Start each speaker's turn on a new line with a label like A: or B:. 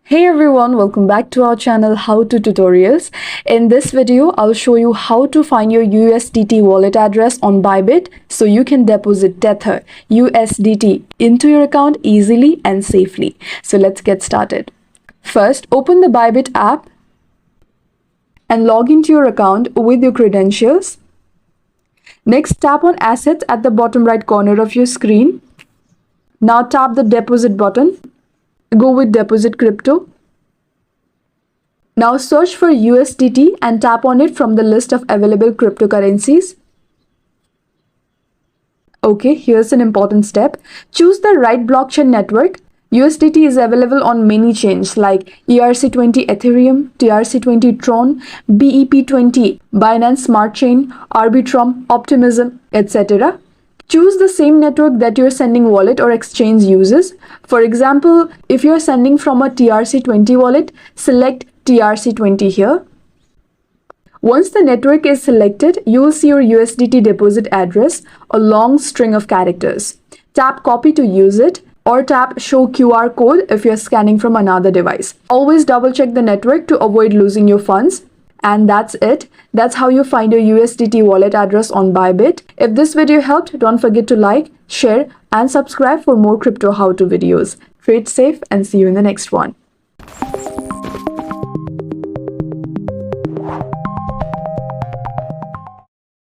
A: Hey everyone, welcome back to our channel How to Tutorials. In this video, I'll show you how to find your USDT wallet address on Bybit so you can deposit Tether USDT into your account easily and safely. So let's get started. First, open the Bybit app and log into your account with your credentials. Next, tap on Assets at the bottom right corner of your screen. Now tap the Deposit button. Go with Deposit Crypto. Now search for USDT and tap on it from the list of available cryptocurrencies. Okay, here's an important step. Choose the right blockchain network. USDT is available on many chains like ERC20 Ethereum, TRC20 Tron, BEP20 Binance Smart Chain, Arbitrum, Optimism, etc. Choose the same network that your sending wallet or exchange uses. For example, if you're sending from a TRC20 wallet, select TRC20 here. Once the network is selected, you will see your USDT deposit address, a long string of characters. Tap Copy to use it, or tap Show QR code if you're scanning from another device. Always double check the network to avoid losing your funds. And that's it. That's how you find your USDT wallet address on Bybit. If this video helped, don't forget to like, share, and subscribe for more crypto how-to videos. Trade safe and see you in the next one.